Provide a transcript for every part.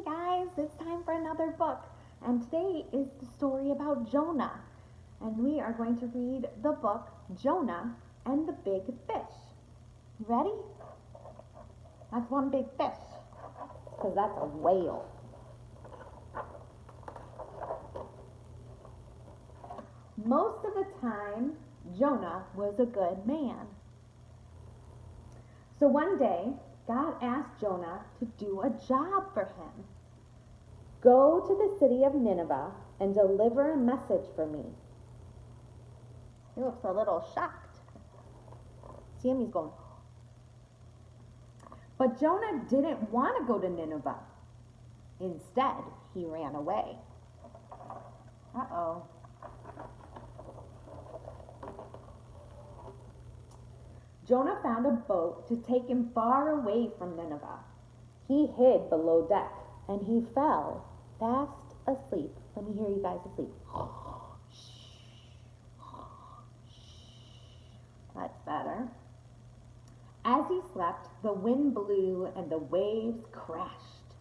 guys, it's time for another book. And today is the story about Jonah. And we are going to read the book Jonah and the Big Fish. You ready? That's one big fish, because that's a whale. Most of the time, Jonah was a good man. So one day, God asked Jonah to do a job for him. Go to the city of Nineveh and deliver a message for me. He looks a little shocked. See him? He's going. But Jonah didn't want to go to Nineveh. Instead, he ran away. Uh-oh. Jonah found a boat to take him far away from Nineveh. He hid below deck, and he fell fast asleep. Let me hear you guys asleep. That's better. As he slept, the wind blew and the waves crashed.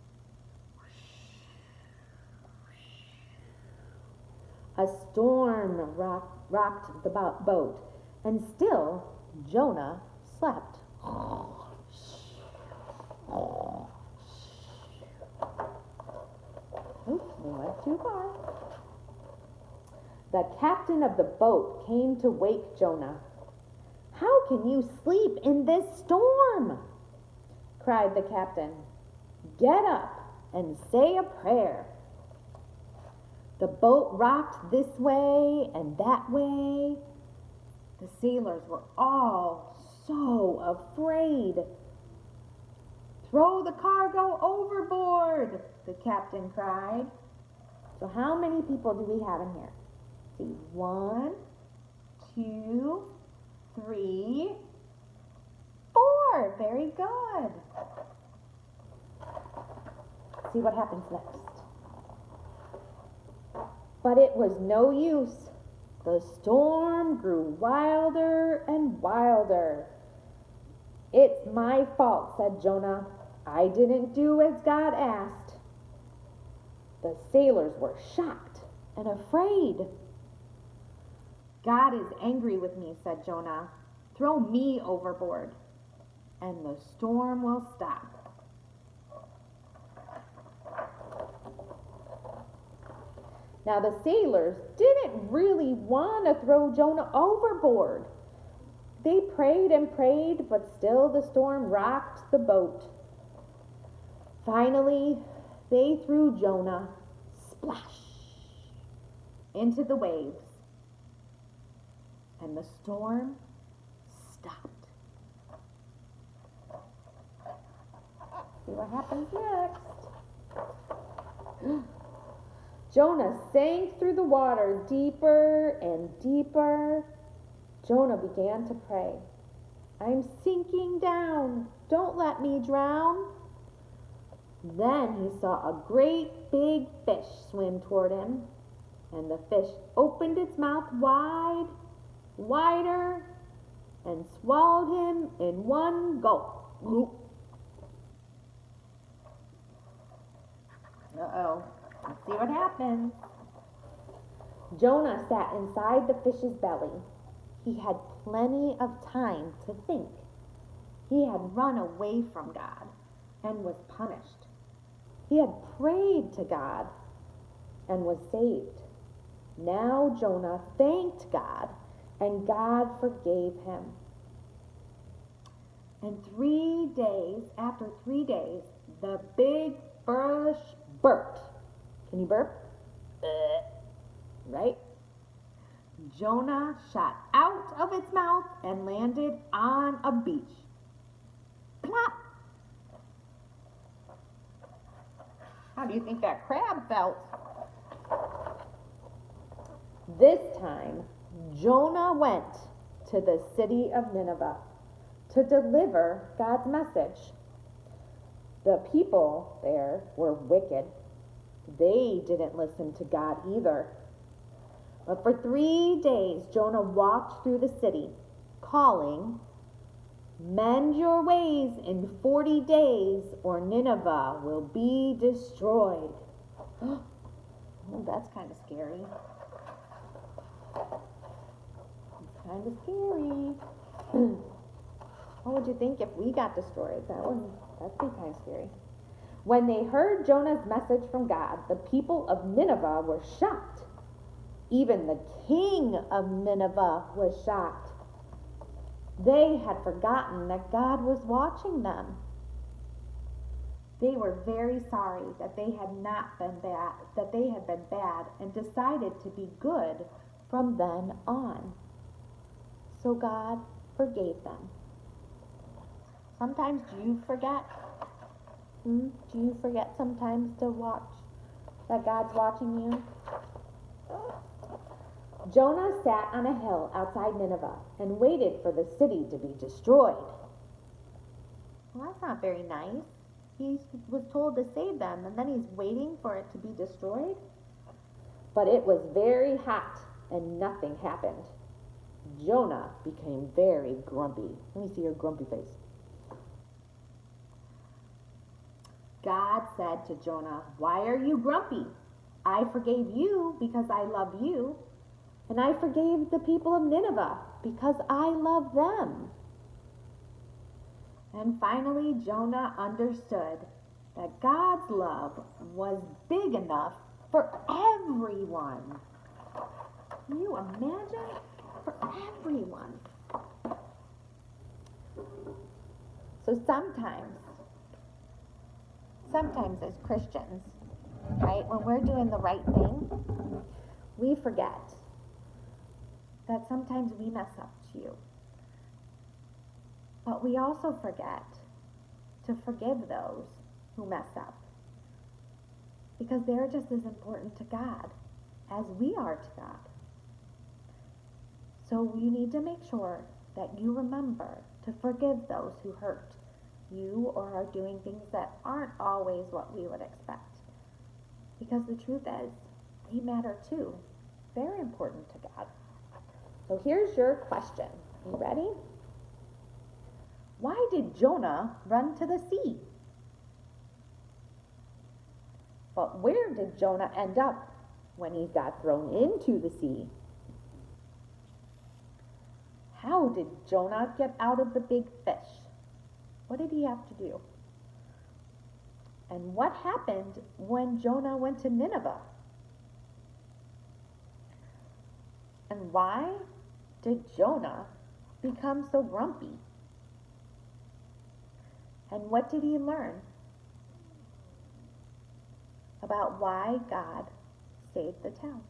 A storm rocked the boat, and still Jonah slept. Oops, we went too far. The captain of the boat came to wake Jonah. "How can you sleep in this storm?" cried the captain. "Get up and say a prayer." The boat rocked this way and that way. The sailors were all so afraid. "Throw the cargo overboard," the captain cried. So how many people do we have in here? See, 1, 2, 3, 4. Very good. See what happens next. But it was no use. The storm grew wilder and wilder. "It's my fault," said Jonah. "I didn't do as God asked." The sailors were shocked and afraid. "God is angry with me," said Jonah. "Throw me overboard, and the storm will stop." Now the sailors didn't really want to throw Jonah overboard. They prayed and prayed, but still the storm rocked the boat. Finally, they threw Jonah, splash, into the waves, and the storm stopped. See what happens next. Jonah sank through the water deeper and deeper. Jonah began to pray. "I'm sinking down. Don't let me drown." Then he saw a great big fish swim toward him, and the fish opened its mouth wide, wider, and swallowed him in one gulp. Uh-oh. Let's see what happens. Jonah sat inside the fish's belly. He had plenty of time to think. He had run away from God and was punished. He had prayed to God and was saved. Now Jonah thanked God, and God forgave him. And after 3 days, the big fish burped. Can you burp? Right? Jonah shot out of its mouth and landed on a beach. Plop! How do you think that crab felt? This time, Jonah went to the city of Nineveh to deliver God's message. The people there were wicked. They didn't listen to God either. But for 3 days, Jonah walked through the city, calling Mend your ways in 40 days, or Nineveh will be destroyed. Oh, that's kind of scary. It's kind of scary. What would you think if we got destroyed? That'd be kind of scary. When they heard Jonah's message from God, the people of Nineveh were shocked. Even the king of Nineveh was shocked. They had forgotten that God was watching them. They were very sorry that they had been bad, and decided to be good from then on. So God forgave them. Sometimes do you forget? Do you forget sometimes to watch that God's watching you? Jonah sat on a hill outside Nineveh and waited for the city to be destroyed. Well, that's not very nice. He was told to save them, and then he's waiting for it to be destroyed? But it was very hot, and nothing happened. Jonah became very grumpy. Let me see your grumpy face. God said to Jonah, "Why are you grumpy? I forgave you because I love you. And I forgave the people of Nineveh because I love them." And finally, Jonah understood that God's love was big enough for everyone. Can you imagine? For everyone. So sometimes as Christians, right, when we're doing the right thing, we forget that sometimes we mess up too. But we also forget to forgive those who mess up, because they're just as important to God as we are to God. So you need to make sure that you remember to forgive those who hurt you or are doing things that aren't always what we would expect. Because the truth is, they matter too. Very important to God. So here's your question. You ready? Why did Jonah run to the sea? But where did Jonah end up when he got thrown into the sea? How did Jonah get out of the big fish? What did he have to do? And what happened when Jonah went to Nineveh? And why did Jonah become so grumpy? And what did he learn about why God saved the town?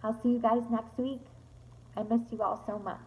I'll see you guys next week. I miss you all so much.